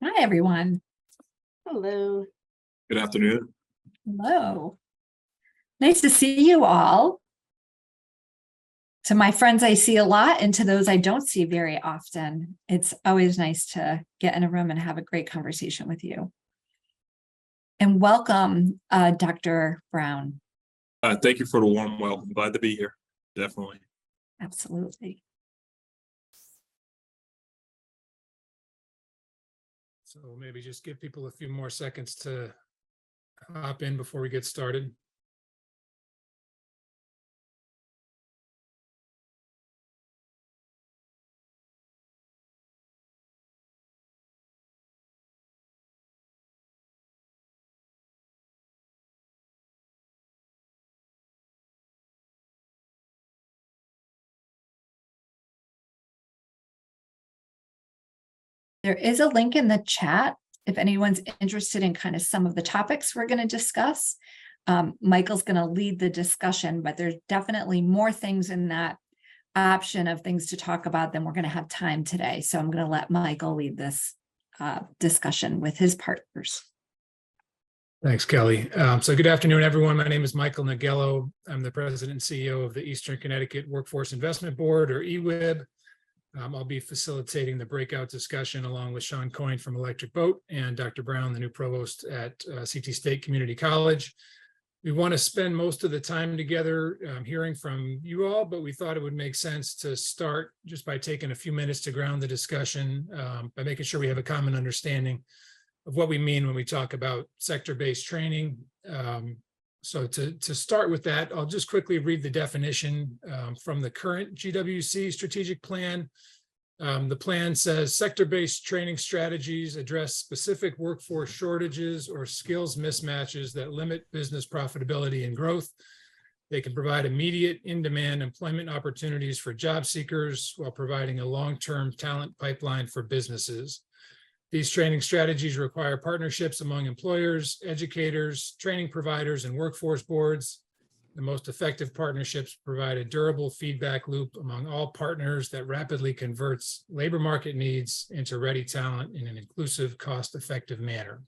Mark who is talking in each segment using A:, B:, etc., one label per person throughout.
A: Hi, everyone.
B: Hello.
C: Good afternoon.
A: Hello. Nice to see you all. To my friends I see a lot, and to those I don't see very often, it's always nice to get in a room and have a great conversation with you. And welcome, Dr. Brown.
C: Thank you for the warm welcome. Glad to be here. Definitely.
A: Absolutely.
D: So maybe just give people a few more seconds to hop in before we get started.
A: There is a link in the chat if anyone's interested in kind of some of the topics we're going to discuss. Michael's going to lead the discussion, but there's definitely more things in that option of things to talk about than we're going to have time today. So I'm going to let Michael lead this discussion with his partners.
D: Thanks, Kelly. So good afternoon, everyone. My name is Michael Nogelo. I'm the president and CEO of the Eastern Connecticut Workforce Investment Board, or EWIB. I'll be facilitating the breakout discussion along with Shawn Coyne from Electric Boat and Dr. Brown, the new provost at CT State Community College. We want to spend most of the time together hearing from you all, but we thought it would make sense to start just by taking a few minutes to ground the discussion by making sure we have a common understanding of what we mean when we talk about sector-based training. So to start with that, I'll just quickly read the definition from the current GWC strategic plan. The plan says sector-based training strategies address specific workforce shortages or skills mismatches that limit business profitability and growth. They can provide immediate in-demand employment opportunities for job seekers while providing a long-term talent pipeline for businesses. These training strategies require partnerships among employers, educators, training providers, and workforce boards. The most effective partnerships provide a durable feedback loop among all partners that rapidly converts labor market needs into ready talent in an inclusive, cost-effective manner.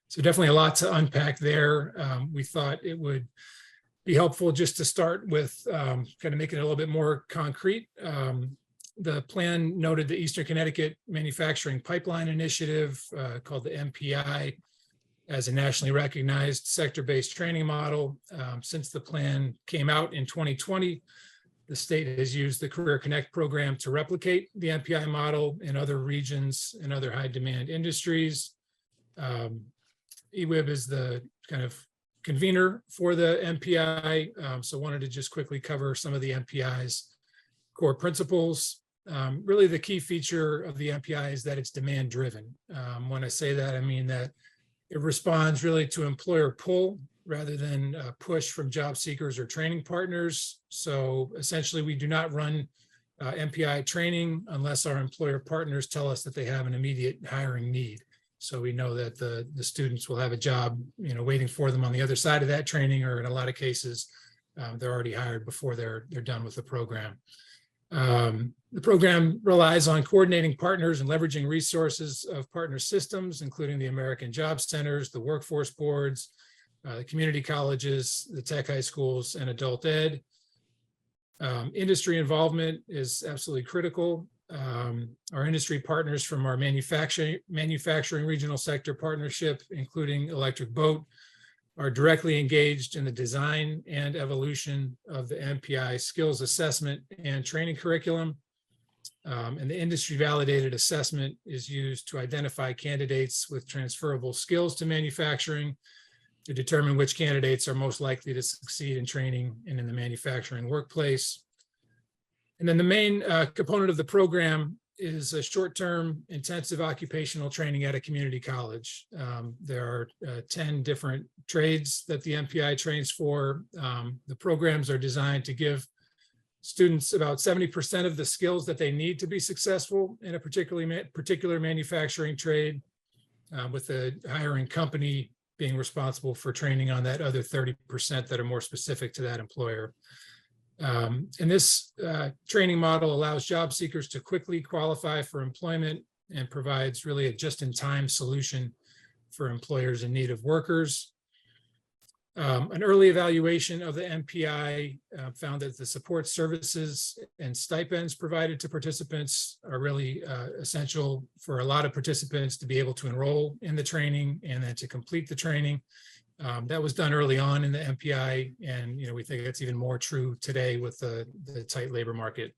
D: So definitely a lot to unpack there. We thought it would be helpful just to start with kind of making it a little bit more concrete. The plan noted the Eastern Connecticut Manufacturing Pipeline Initiative, called the MPI, as a nationally recognized sector-based training model. Since the plan came out in 2020, the state has used the Career Connect program to replicate the MPI model in other regions and other high-demand industries. EWIB is the kind of convener for the MPI, so wanted to just quickly cover some of the MPI's core principles. Really the key feature of the MPI is that it's demand driven. When I say that, I mean that it responds really to employer pull rather than push from job seekers or training partners. So essentially we do not run MPI training unless our employer partners tell us that they have an immediate hiring need. So we know that the students will have a job, waiting for them on the other side of that training, or in a lot of cases, they're already hired before they're done with the program. The program relies on coordinating partners and leveraging resources of partner systems, including the American Job Centers, the workforce boards, the community colleges, the tech high schools, and adult ed. Industry involvement is absolutely critical. Our industry partners from our manufacturing regional sector partnership, including Electric Boat, are directly engaged in the design and evolution of the MPI skills assessment and training curriculum. And the industry validated assessment is used to identify candidates with transferable skills to manufacturing to determine which candidates are most likely to succeed in training and in the manufacturing workplace. And then the main component of the program is a short-term intensive occupational training at a community college. There are 10 different trades that the MPI trains for. The programs are designed to give students about 70% of the skills that they need to be successful in a particular manufacturing trade, with the hiring company being responsible for training on that other 30% that are more specific to that employer. And this training model allows job seekers to quickly qualify for employment and provides really a just-in-time solution for employers in need of workers. An early evaluation of the MPI found that the support services and stipends provided to participants are really essential for a lot of participants to be able to enroll in the training and then to complete the training. That was done early on in the MPI, and we think that's even more true today with the tight labor market.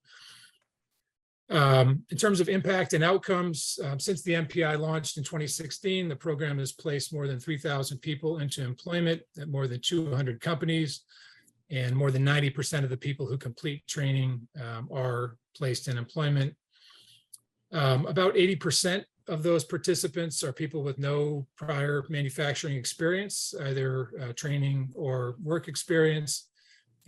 D: In terms of impact and outcomes, since the MPI launched in 2016, the program has placed more than 3,000 people into employment at more than 200 companies, and more than 90% of the people who complete training are placed in employment. About 80% of those participants are people with no prior manufacturing experience, either training or work experience.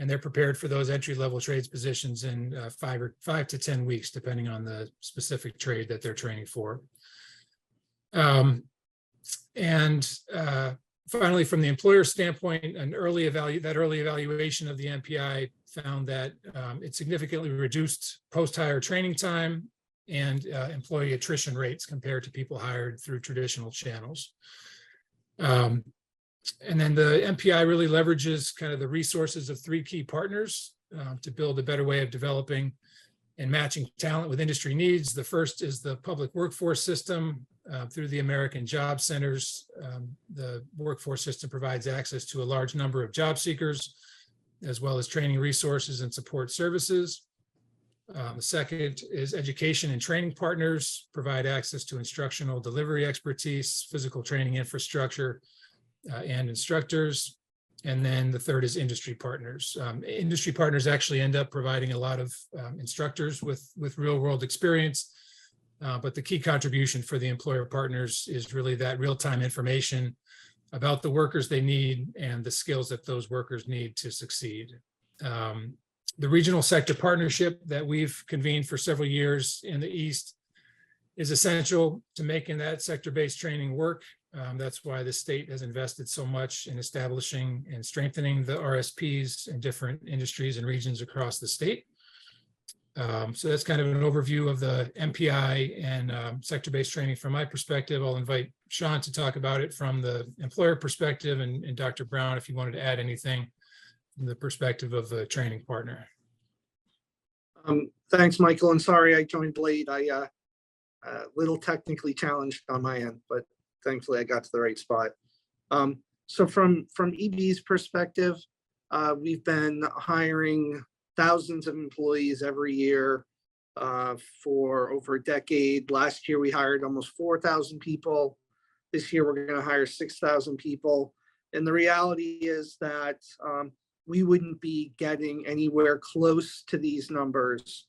D: And they're prepared for those entry-level trades positions in 5 to 10 weeks, depending on the specific trade that they're training for. Finally, from the employer standpoint, that early evaluation of the MPI found that it significantly reduced post-hire training time and employee attrition rates compared to people hired through traditional channels. And then the MPI really leverages kind of the resources of 3 key partners to build a better way of developing and matching talent with industry needs. The first is the public workforce system through the American Job Centers. The workforce system provides access to a large number of job seekers, as well as training resources and support services. The second is education and training partners provide access to instructional delivery expertise, physical training infrastructure, and instructors. And then the third is industry partners. Industry partners actually end up providing a lot of instructors with real world experience. But the key contribution for the employer partners is really that real-time information about the workers they need and the skills that those workers need to succeed. The regional sector partnership that we've convened for several years in the East is essential to making that sector-based training work. That's why the state has invested so much in establishing and strengthening the RSPs in different industries and regions across the state. So that's kind of an overview of the MPI and sector-based training from my perspective. I'll invite Shawn to talk about it from the employer perspective, and Dr. Brown, if you wanted to add anything from the perspective of the training partner.
B: Thanks, Michael, and sorry I joined late. I little technically challenged on my end, but thankfully I got to the right spot. So from EB's perspective, we've been hiring thousands of employees every year for over a decade. Last year we hired almost 4,000 people. This year we're going to hire 6,000 people. And the reality is that we wouldn't be getting anywhere close to these numbers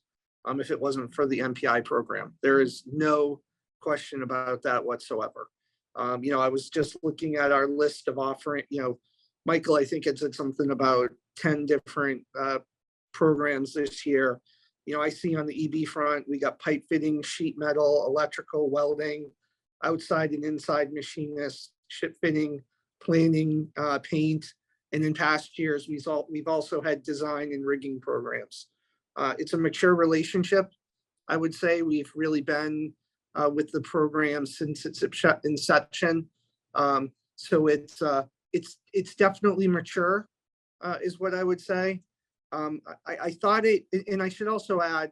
B: if it wasn't for the MPI program. There is no question about that whatsoever. I was just looking at our list of offering, Michael, I think it said something about 10 different programs this year. I see on the EB front, we got pipe fitting, sheet metal, electrical, welding, outside and inside machinists, ship fitting, planing, paint. And in past years, we've also had design and rigging programs. It's a mature relationship. I would say we've really been with the program since its inception. So it's definitely mature, is what I would say. I thought it, and I should also add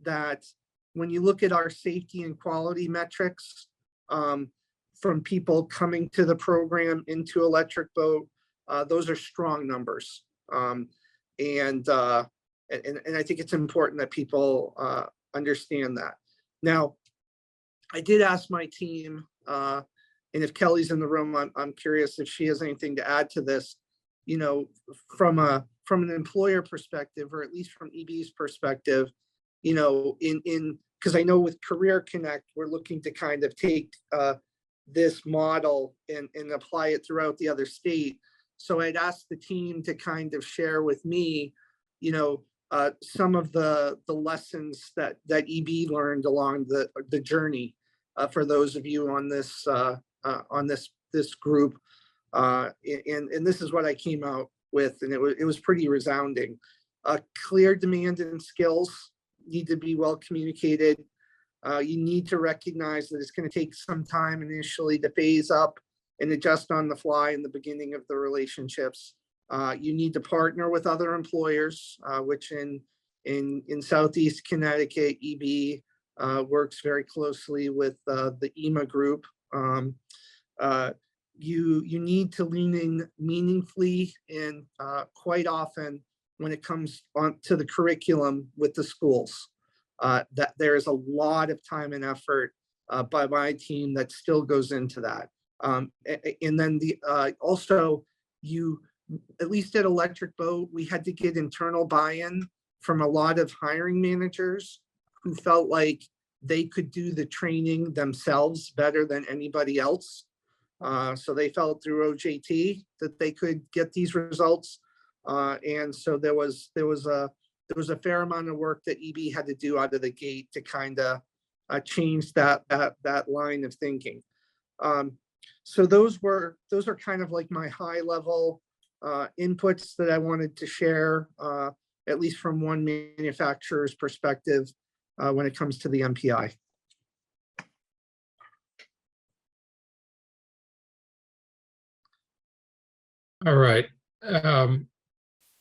B: that when you look at our safety and quality metrics from people coming to the program into Electric Boat, those are strong numbers. And I think it's important that people understand that. Now, I did ask my team, and if Kelly's in the room, I'm curious if she has anything to add to this. From an employer perspective, or at least from EB's perspective, because I know with Career Connect, we're looking to kind of take this model and apply it throughout the other state. So I'd asked the team to kind of share with me, some of the lessons that EB learned along the journey for those of you on this group. And this is what I came out with, and it was pretty resounding. Clear demand and skills need to be well communicated. You need to recognize that it's going to take some time initially to phase up and adjust on the fly in the beginning of the relationships. You need to partner with other employers, which in Southeast Connecticut, EB works very closely with the EMA group. You need to lean in meaningfully and quite often when it comes on to the curriculum with the schools. That there is a lot of time and effort by my team that still goes into that. And then also you, at least at Electric Boat, we had to get internal buy-in from a lot of hiring managers who felt like they could do the training themselves better than anybody else. So they felt through OJT that they could get these results. And so there was a fair amount of work that EB had to do out of the gate to kind of change that line of thinking. So those are kind of like my high level inputs that I wanted to share, at least from one manufacturer's perspective when it comes to the MPI.
D: All right.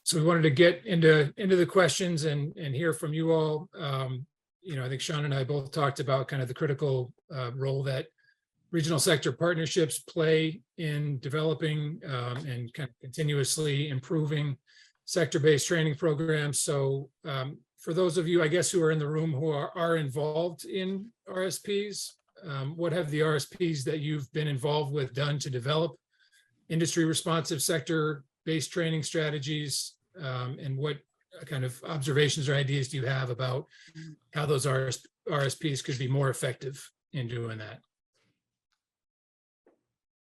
D: So we wanted to get into the questions and hear from you all. I think Shawn and I both talked about kind of the critical role that regional sector partnerships play in developing and kind of continuously improving sector-based training programs. So for those of you, I guess, who are in the room who are involved in RSPs, what have the RSPs that you've been involved with done to develop industry responsive sector-based training strategies, and what kind of observations or ideas do you have about how those RSPs could be more effective in doing that?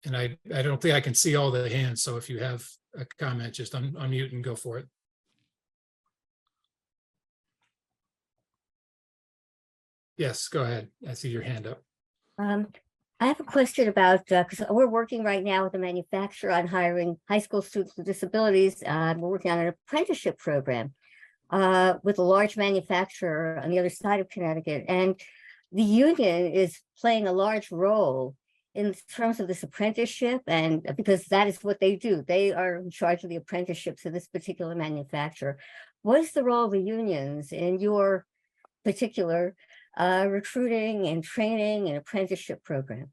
D: And I don't think I can see all the hands, so if you have a comment, just unmute and go for it. Yes, go ahead. I see your hand up.
E: I have a question about, because we're working right now with a manufacturer on hiring high school students with disabilities. We're working on an apprenticeship program with a large manufacturer on the other side of Connecticut. And the union is playing a large role in terms of this apprenticeship, and because that is what they do. They are in charge of the apprenticeships of this particular manufacturer. What is the role of the unions in your particular recruiting and training and apprenticeship program?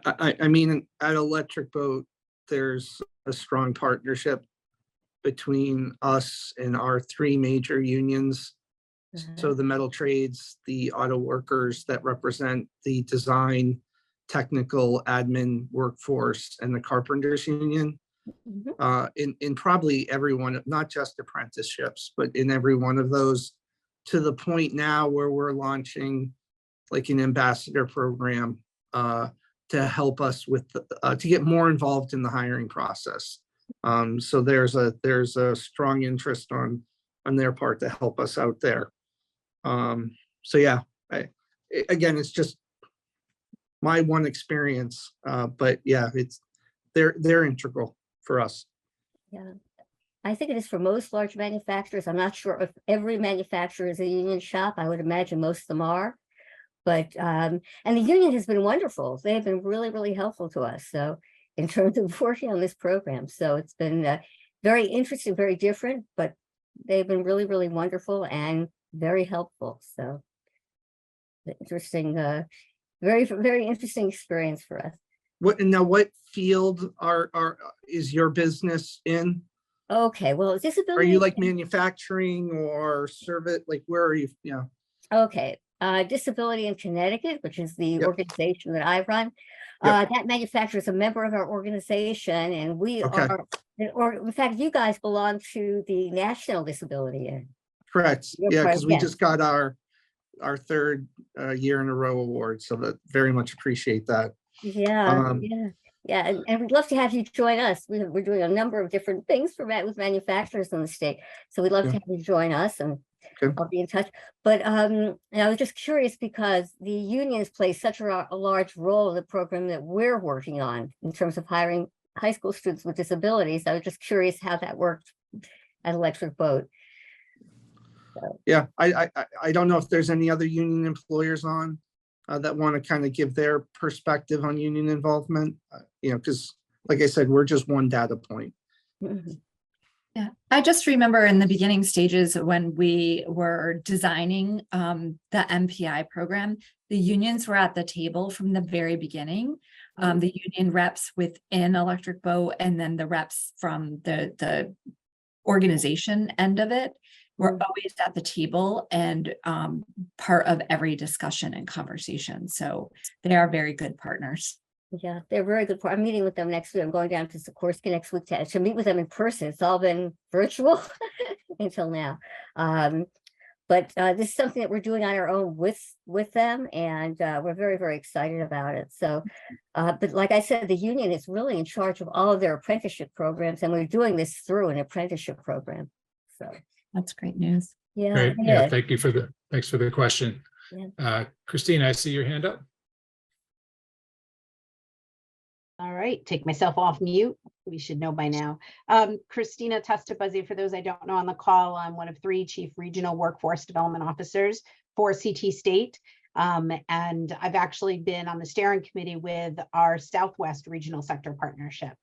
B: I mean, at Electric Boat, there's a strong partnership between us and our three major unions. So the metal trades, the auto workers that represent the design, technical, admin workforce, and the carpenters union. In probably every one, not just apprenticeships, but in every one of those, to the point now where we're launching like an ambassador program to help us with to get more involved in the hiring process. So there's a strong interest on their part to help us out there. So yeah, again, it's just my one experience, but yeah, they're integral for us.
E: Yeah, I think it is for most large manufacturers. I'm not sure if every manufacturer is a union shop. I would imagine most of them are, but and the union has been wonderful. They have been really, really helpful to us. So in terms of working on this program, so it's been very interesting, very different, but they've been really, really wonderful and very helpful. So interesting, very, very interesting experience for us.
B: What field is your business in?
E: Okay, well, disability.
B: Are you like manufacturing or service? Like, where are you? Yeah.
E: Okay, Disability in Connecticut, which is the organization that I run. That manufacturer is a member of our organization, and we are, or in fact, you guys belong to the National Disability Inn.
B: Correct. Yeah, because we just got our third year in a row award, so that very much appreciate that.
E: Yeah, and we'd love to have you join us. We're doing a number of different things with manufacturers in the state, so we'd love to have you join us, and I'll be in touch. But and I was just curious because the unions play such a large role in the program that we're working on in terms of hiring high school students with disabilities. I was just curious how that worked at Electric Boat.
B: Yeah, I don't know if there's any other union employers on that want to kind of give their perspective on union involvement, because like I said, we're just one data point.
E: Mhm.
A: Yeah, I just remember in the beginning stages when we were designing the MPI program, the unions were at the table from the very beginning. The union reps within Electric Boat and then the reps from the organization end of it were always at the table and part of every discussion and conversation. So they are very good partners.
E: Yeah, they're very good. I'm meeting with them next week. I'm going down to Sikorsky next week to meet with them in person. It's all been virtual until now. But this is something that we're doing on our own with them, and we're very, very excited about it. So, but like I said, the union is really in charge of all of their apprenticeship programs, and we're doing this through an apprenticeship program. So
A: That's great news.
E: yeah,
D: Great.
E: it
D: Yeah,
E: is.
D: thanks for the question.
E: Yeah.
D: Kristina, I see your hand up.
F: All right, take myself off mute. We should know by now. Kristina Testa-Buzzee, for those I don't know on the call, I'm one of 3 Chief Regional Workforce Development Officers for CT State. And I've actually been on the steering committee with our Southwest Regional Sector Partnership,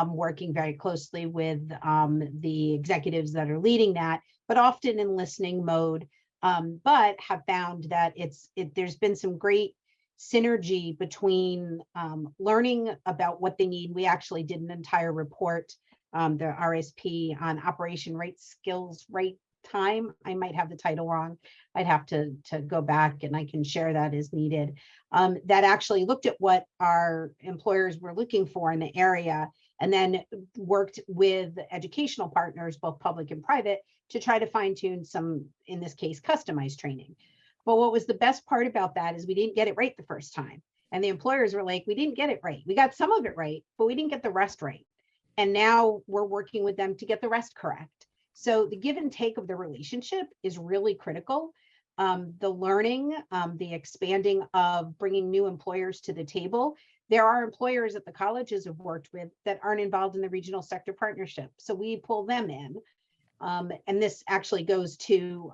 F: working very closely with the executives that are leading that, but often in listening mode, but have found that there's been some great synergy between learning about what they need. We actually did an entire report, the RSP on Operation Right Skills, Right Time. I might have the title wrong. I'd have to go back and I can share that as needed. That actually looked at what our employers were looking for in the area and then worked with educational partners, both public and private, to try to fine tune some, in this case, customized training. But what was the best part about that is we didn't get it right the first time. And the employers were like, we didn't get it right. We got some of it right, but we didn't get the rest right. And now we're working with them to get the rest correct. So the give and take of the relationship is really critical. The learning, the expanding of bringing new employers to the table. There are employers that the colleges have worked with that aren't involved in the regional sector partnership. So we pull them in. And this actually goes to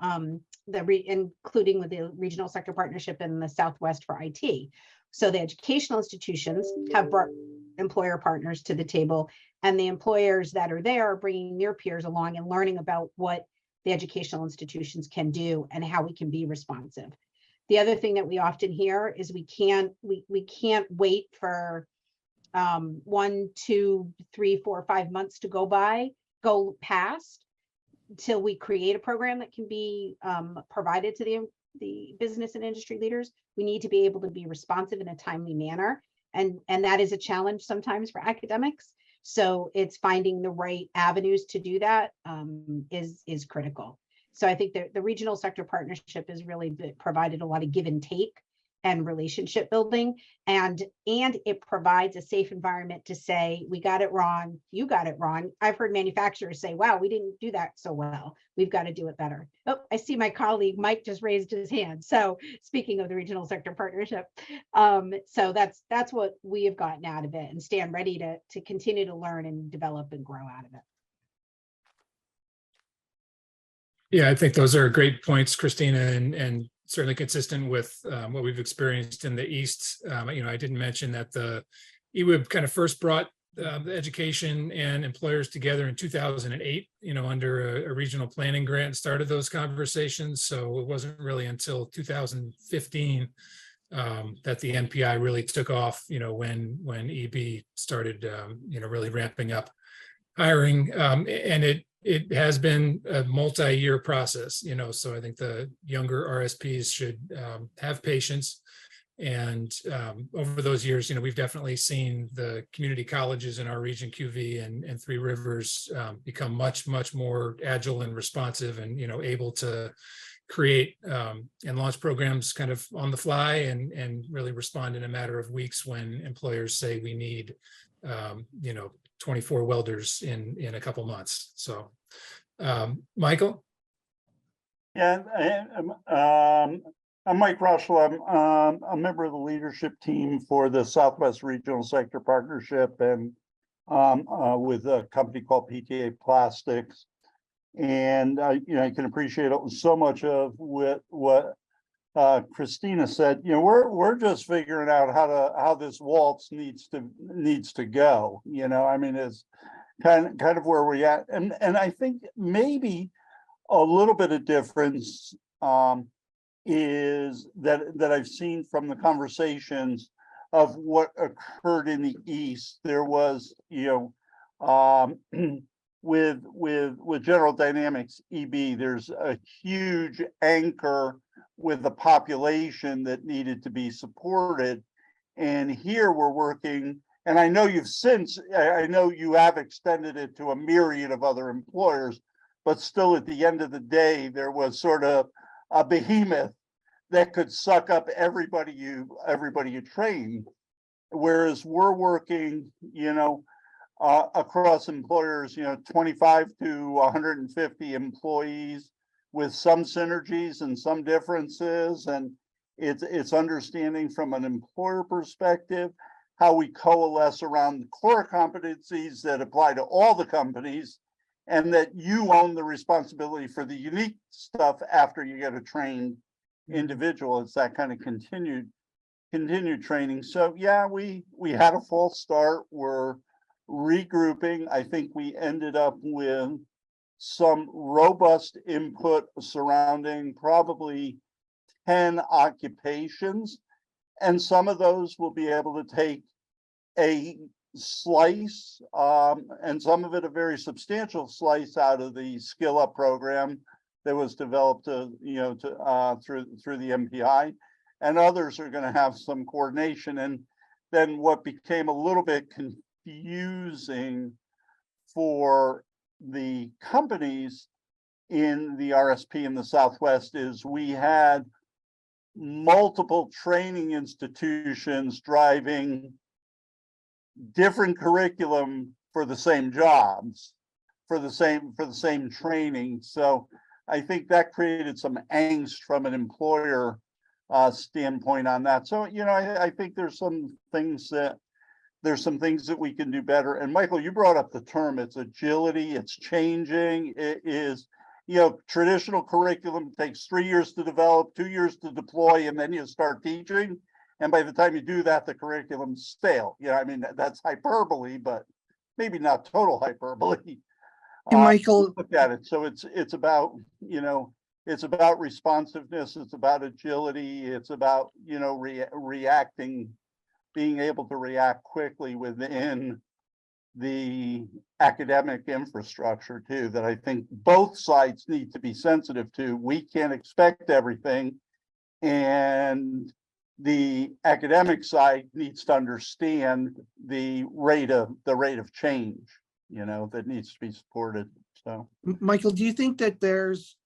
F: including with the regional sector partnership in the Southwest for IT. So the educational institutions have brought employer partners to the table, and the employers that are there are bringing their peers along and learning about what the educational institutions can do and how we can be responsive. The other thing that we often hear is we can't wait for 1, 2, 3, 4, 5 months to go past till we create a program that can be provided to the business and industry leaders. We need to be able to be responsive in a timely manner. And that is a challenge sometimes for academics. So it's finding the right avenues to do that is critical. So I think that the regional sector partnership has really provided a lot of give and take and relationship building, and it provides a safe environment to say, we got it wrong, you got it wrong. I've heard manufacturers say, wow, we didn't do that so well, we've got to do it better. Oh, I see my colleague Mike just raised his hand. So speaking of the regional sector partnership, so that's what we have gotten out of it, and stand ready to continue to learn and develop and grow out of it.
D: Yeah, I think those are great points, Kristina, and certainly consistent with what we've experienced in the East. I didn't mention that the EWIB kind of first brought the education and employers together in 2008, under a regional planning grant, started those conversations. So it wasn't really until 2015 that the NPI really took off, when EB started, really ramping up hiring. And it has been a multi-year process, so I think the younger RSPs should have patience. And over those years, we've definitely seen the community colleges in our region, QV and Three Rivers, become much, much more agile and responsive and, able to create and launch programs kind of on the fly and really respond in a matter of weeks when employers say we need, 24 welders in a couple months. So, Michael?
G: Yeah, I'm Mike Rocheleau. I'm a member of the leadership team for the Southwest Regional Sector Partnership and with a company called PTA Plastics. And I can appreciate so much of what Kristina said. We're just figuring out how this waltz needs to go. I mean, it's kind of where we're at, and I think maybe a little bit of difference is that I've seen from the conversations of what occurred in the East. There was, with General Dynamics EB, there's a huge anchor with the population that needed to be supported. And here we're working, and I know I know you have extended it to a myriad of other employers, but still at the end of the day, there was sort of a behemoth that could suck up everybody you train. Whereas we're working, across employers, 25 to 150 employees with some synergies and some differences. And it's understanding from an employer perspective how we coalesce around the core competencies that apply to all the companies, and that you own the responsibility for the unique stuff after you get a trained individual. It's that kind of continued training. So yeah, we had a false start. We're regrouping. I think we ended up with some robust input surrounding probably 10 occupations, and some of those will be able to take a slice, and some of it a very substantial slice out of the Skill Up program that was developed through the MPI, and others are going to have some coordination. And then what became a little bit confusing for the companies in the RSP in the Southwest is we had multiple training institutions driving different curriculum for the same jobs, for the same training. So I think that created some angst from an employer standpoint on that. So I think there's some things that we can do better. And Michael, you brought up the term, it's agility, it's changing. It is, traditional curriculum takes 3 years to develop, 2 years to deploy, and then you start teaching. And by the time you do that, the curriculum's stale. I mean, that's hyperbole, but maybe not total hyperbole.
B: Hey, Michael,
G: Look at it. So it's about, it's about responsiveness. It's about agility. It's about, reacting, being able to react quickly within the academic infrastructure too, that I think both sides need to be sensitive to. We can't expect everything, and the academic side needs to understand the rate of change, that needs to be supported. So,
B: Michael, do you think that there's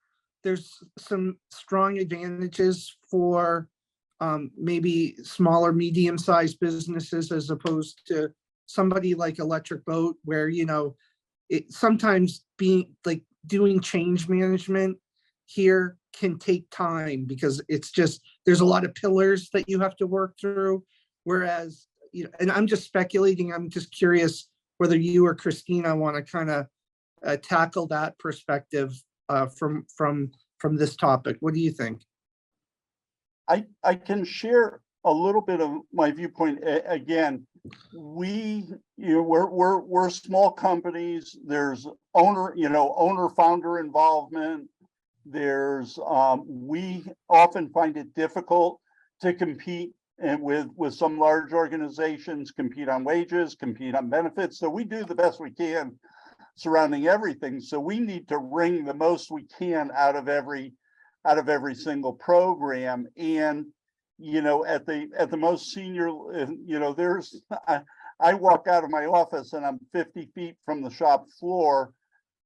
B: some strong advantages for maybe smaller, medium-sized businesses as opposed to somebody like Electric Boat, where it sometimes being like doing change management here can take time because it's just there's a lot of pillars that you have to work through, whereas and I'm just speculating, I'm just curious whether you or Kristina want to kind of tackle that perspective from this topic. What do you think?
G: I can share a little bit of my viewpoint. Again, we're small companies. There's owner founder involvement. There's we often find it difficult to compete and with some large organizations, compete on wages, compete on benefits. So we do the best we can surrounding everything. So we need to wring the most we can out of every single program. And at the most senior, there's I walk out of my office and I'm 50 feet from the shop floor,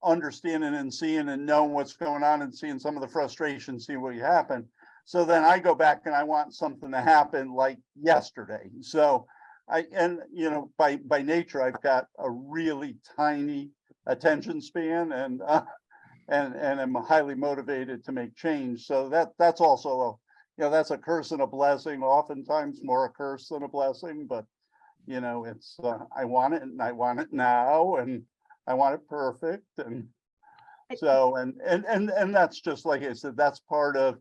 G: understanding and seeing and knowing what's going on and seeing some of the frustration, see what happened. So then I go back and I want something to happen like yesterday. So by nature, I've got a really tiny attention span, and I'm highly motivated to make change. So that's also that's a curse and a blessing. Oftentimes more a curse than a blessing, but it's I want it and I want it now, and I want it perfect. So, and that's just like I said, that's part of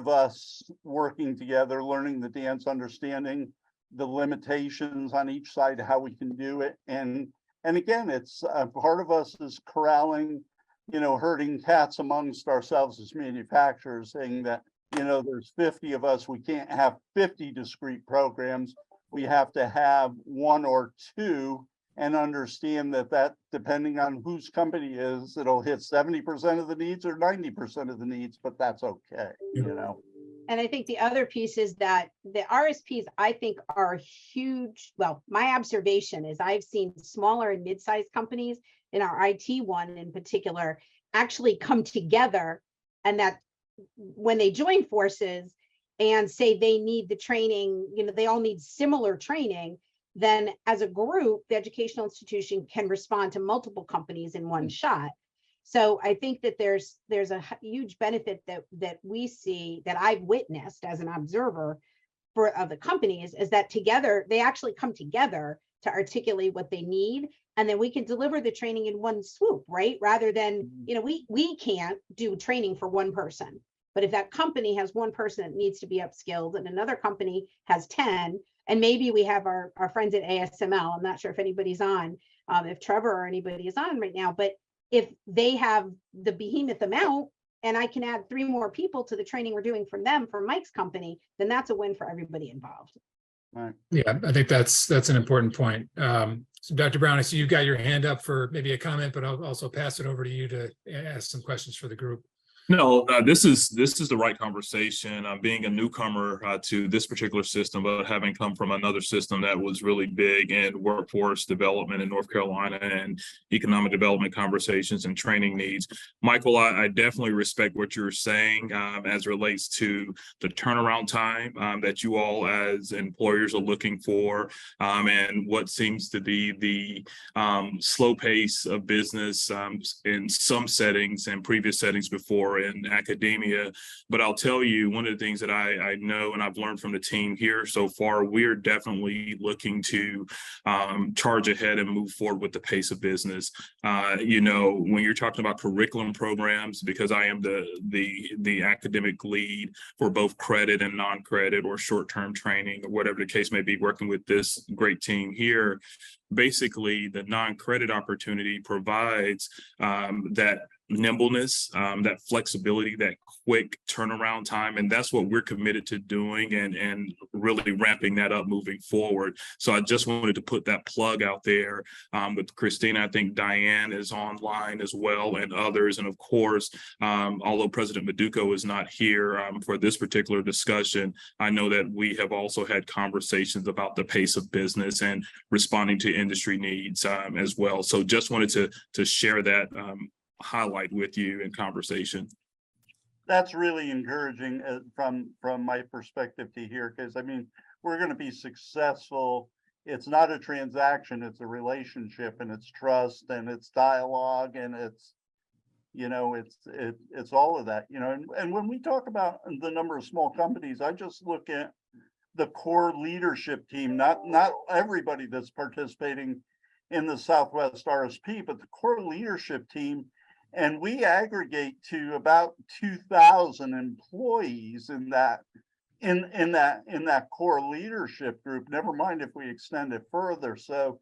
G: us working together, learning the dance, understanding the limitations on each side, how we can do it. And again, it's part of us is corralling, herding cats amongst ourselves as manufacturers, saying that, there's 50 of us, we can't have 50 discrete programs. We have to have one or two, and understand that depending on whose company is, it'll hit 70% of the needs or 90% of the needs, but that's okay,
F: And I think the other piece is that the RSPs, I think, are huge. Well, my observation is I've seen smaller and mid-sized companies, in our IT one in particular, actually come together, and that when they join forces and say they need the training, they all need similar training, then as a group, the educational institution can respond to multiple companies in one shot. So I think that there's a huge benefit that we see, that I've witnessed as an observer of the companies, is that together, they actually come together to articulate what they need. And then we can deliver the training in one swoop, right? Rather than, we can't do training for one person. But if that company has one person that needs to be upskilled and another company has 10, and maybe we have our friends at ASML, I'm not sure if anybody's on, if Trevor or anybody is on right now, but if they have the behemoth amount and I can add 3 more people to the training we're doing from them, from Mike's company, then that's a win for everybody involved.
G: Right.
D: Yeah, I think that's an important point. So Dr. Brown, I see you've got your hand up for maybe a comment, but I'll also pass it over to you to ask some questions for the group.
C: No, this is the right conversation. Being a newcomer to this particular system, but having come from another system that was really big in workforce development in North Carolina and economic development conversations and training needs. Michael, I definitely respect what you're saying as relates to the turnaround time that you all as employers are looking for, and what seems to be the slow pace of business in some settings and previous settings before in academia. But I'll tell you, one of the things that I know and I've learned from the team here so far, we're definitely looking to charge ahead and move forward with the pace of business. When you're talking about curriculum programs, because I am the academic lead for both credit and non-credit or short-term training or whatever the case may be, working with this great team here, basically the non-credit opportunity provides that nimbleness, that flexibility, that quick turnaround time. And that's what we're committed to doing and really ramping that up moving forward. So I just wanted to put that plug out there with Kristina. I think Diane is online as well, and others. And of course, although President Meduco is not here for this particular discussion, I know that we have also had conversations about the pace of business and responding to industry needs as well. So just wanted to share that highlight with you in conversation.
G: That's really encouraging from my perspective to hear, because we're going to be successful. It's not a transaction, it's a relationship, and it's trust, and it's dialogue, and it's it's all of that, and when we talk about the number of small companies, I just look at the core leadership team, not everybody that's participating in the Southwest RSP, but the core leadership team. And we aggregate to about 2,000 employees in that core leadership group. Never mind if we extend it further. So,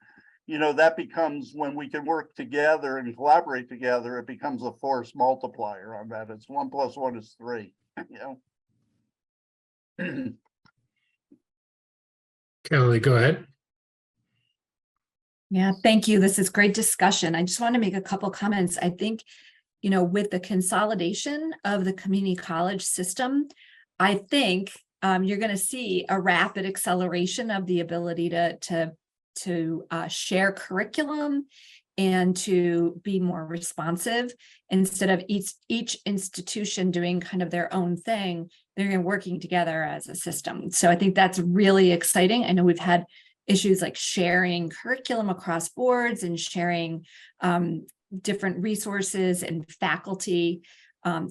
G: that becomes, when we can work together and collaborate together, it becomes a force multiplier on that. It's 1 + 1 is 3.
D: Kelly, go ahead.
A: Yeah, thank you. This is great discussion. I just want to make a couple comments. I think, with the consolidation of the community college system, I think you're going to see a rapid acceleration of the ability to share curriculum and to be more responsive, instead of each institution doing kind of their own thing. They're working together as a system. So I think that's really exciting. I know we've had issues like sharing curriculum across boards and sharing different resources and faculty.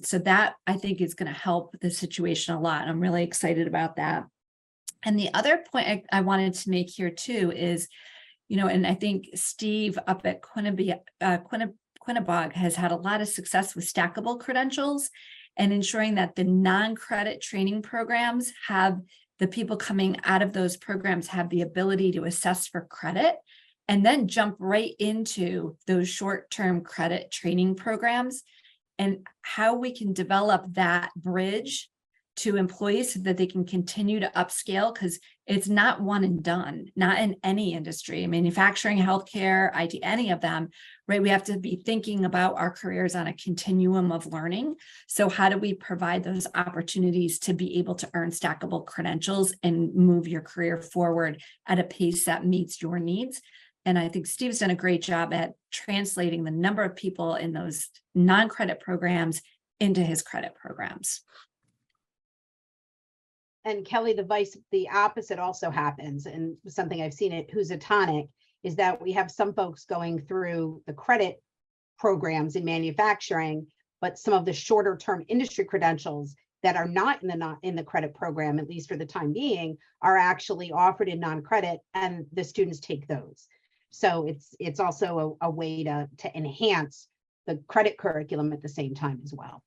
A: So that, I think, is going to help the situation a lot. I'm really excited about that. And the other point I wanted to make here too is, and I think Steve up at Quinnipiac Quinnebog has had a lot of success with stackable credentials and ensuring that the non-credit training programs have the people coming out of those programs have the ability to assess for credit and then jump right into those short-term credit training programs, and how we can develop that bridge to employees so that they can continue to upscale, because it's not one and done, not in any industry, manufacturing, healthcare, IT, any of them, right? We have to be thinking about our careers on a continuum of learning. So how do we provide those opportunities to be able to earn stackable credentials and move your career forward at a pace that meets your needs? And I think Steve's done a great job at translating the number of people in those non-credit programs into his credit programs.
F: And Kelly, the opposite also happens, and something I've seen at Housatonic is that we have some folks going through the credit programs in manufacturing, but some of the shorter term industry credentials that are not in the credit program, at least for the time being, are actually offered in non-credit, and the students take those. So it's also a way to enhance the credit curriculum at the same time as well.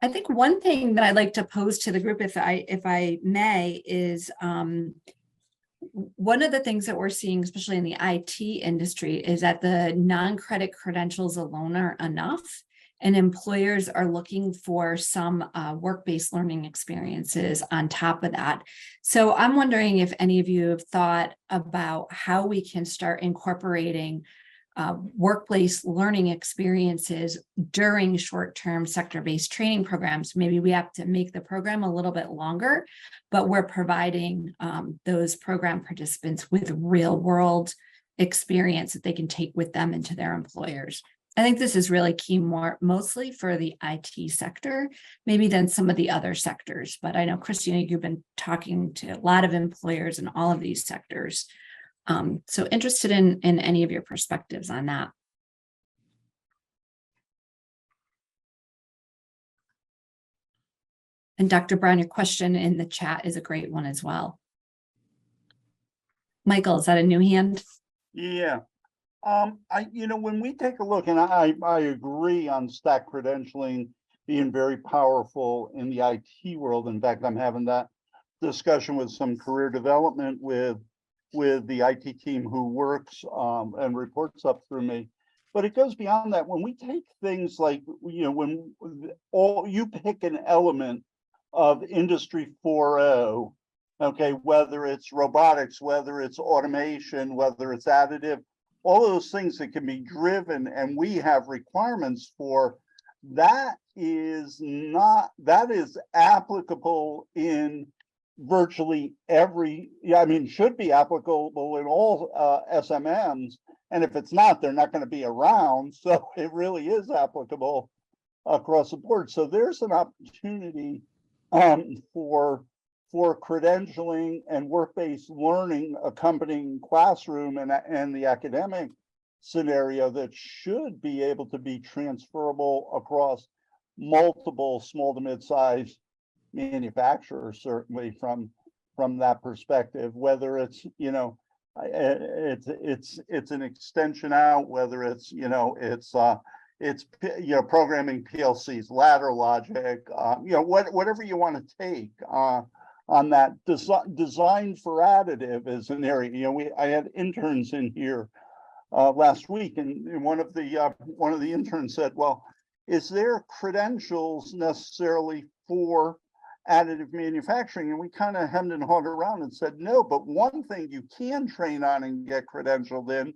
A: I think one thing that I'd like to pose to the group, if I may, is one of the things that we're seeing, especially in the IT industry, is that the non-credit credentials alone aren't enough, and employers are looking for some work-based learning experiences on top of that. So I'm wondering if any of you have thought about how we can start incorporating workplace learning experiences during short-term sector-based training programs. Maybe we have to make the program a little bit longer, but we're providing those program participants with real-world experience that they can take with them into their employers. I think this is really key, mostly for the IT sector, maybe than some of the other sectors. But I know, Kristina, you've been talking to a lot of employers in all of these sectors. So interested in any of your perspectives on that. And Dr. Brown, your question in the chat is a great one as well. Michael, is that a new hand?
G: Yeah. When we take a look, and I agree on stack credentialing being very powerful in the IT world. In fact, I'm having that discussion with some career development with the IT team who works and reports up through me. But it goes beyond that. When we take things like, when you pick an element of Industry 4.0, okay, whether it's robotics, whether it's automation, whether it's additive, all those things that can be driven and we have requirements for, that is applicable in virtually should be applicable in all SMMs. And if it's not, they're not going to be around. So it really is applicable across the board. So there's an opportunity for credentialing and work-based learning accompanying classroom and the academic scenario that should be able to be transferable across multiple small to mid-sized manufacturers, certainly from that perspective, whether it's it's an extension out, whether it's programming PLCs, ladder logic, whatever you want to take on that. Design for additive is an area. I had interns in here last week, and one of the interns said, well, is there credentials necessarily for additive manufacturing? And we kind of hemmed and hawed around and said no, but one thing you can train on and get credentialed in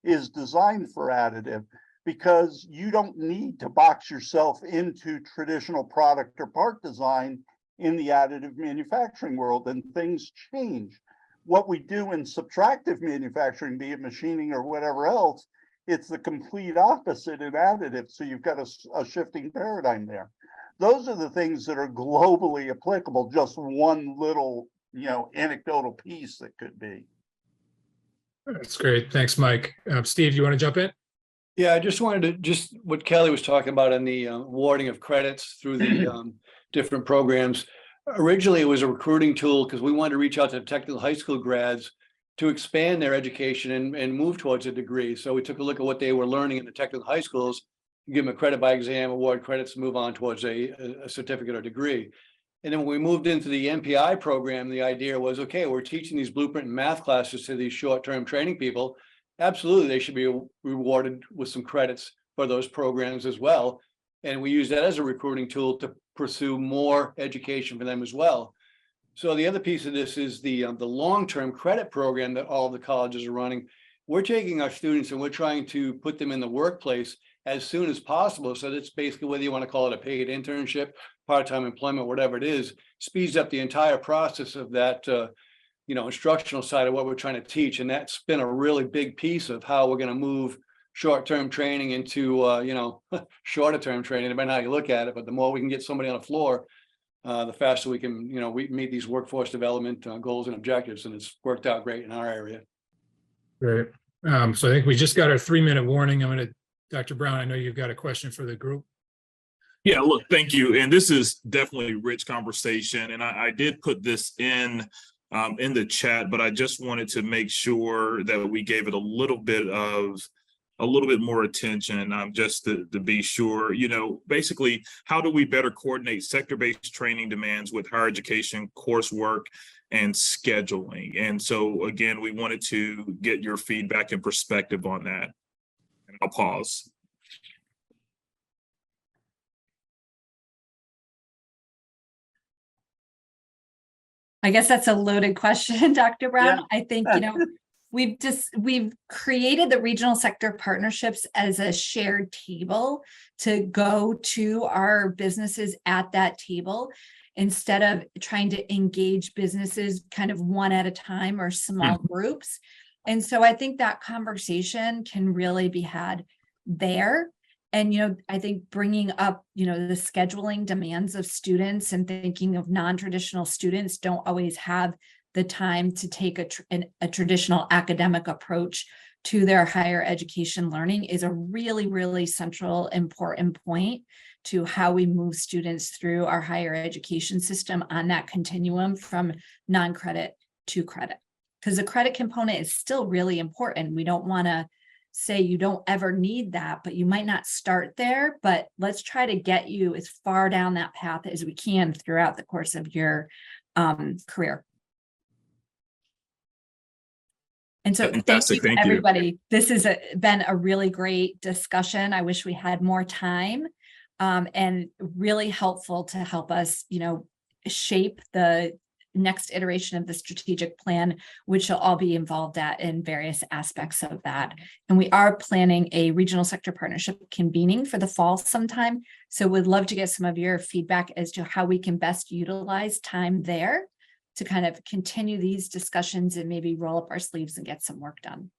G: is design for additive, because you don't need to box yourself into traditional product or part design in the additive manufacturing world, and things change. What we do in subtractive manufacturing, be it machining or whatever else, it's the complete opposite in additive. So you've got a shifting paradigm there. Those are the things that are globally applicable, just one little, anecdotal piece that could be.
D: That's great. Thanks, Mike. Steve, you want to jump in?
H: Yeah, I just wanted to, what Kelly was talking about in the awarding of credits through the different programs. Originally, it was a recruiting tool because we wanted to reach out to technical high school grads to expand their education and move towards a degree. So we took a look at what they were learning in the technical high schools, give them a credit by exam, award credits, move on towards a certificate or degree. And then when we moved into the MPI program, the idea was, okay, we're teaching these blueprint and math classes to these short-term training people. Absolutely, they should be rewarded with some credits for those programs as well. And we use that as a recruiting tool to pursue more education for them as well. So the other piece of this is the long-term credit program that all of the colleges are running. We're taking our students and we're trying to put them in the workplace as soon as possible. So that's basically, whether you want to call it a paid internship, part-time employment, whatever it is, speeds up the entire process of that, instructional side of what we're trying to teach. And that's been a really big piece of how we're going to move short-term training into, shorter term training, depending on how you look at it. But the more we can get somebody on the floor, the faster we can, we meet these workforce development goals and objectives, and it's worked out great in our area.
D: Great. So I think we just got our 3-minute warning. Dr. Brown, I know you've got a question for the group.
C: Yeah, look, thank you. And this is definitely rich conversation. And I did put this in the chat, but I just wanted to make sure that we gave it a little bit more attention, just to be sure, basically, how do we better coordinate sector-based training demands with higher education coursework and scheduling? And so again, we wanted to get your feedback and perspective on that. And I'll pause.
A: I guess that's a loaded question, Dr. Brown. Yeah. I think, we've created the regional sector partnerships as a shared table to go to our businesses at that table, instead of trying to engage businesses kind of one at a time or small groups. And so I think that conversation can really be had there. And, I think bringing up, the scheduling demands of students and thinking of non-traditional students don't always have the time to take a traditional academic approach to their higher education learning is a really, really central, important point to how we move students through our higher education system on that continuum from non-credit to credit. Because the credit component is still really important. We don't want to say you don't ever need that, but you might not start there. But let's try to get you as far down that path as we can throughout the course of your career. And so thank you, everybody. This has been a really great discussion. I wish we had more time, and really helpful to help us, shape the next iteration of the strategic plan, which will all be involved in various aspects of that. And we are planning a regional sector partnership convening for the fall sometime. So we'd love to get some of your feedback as to how we can best utilize time there to kind of continue these discussions and maybe roll up our sleeves and get some work done.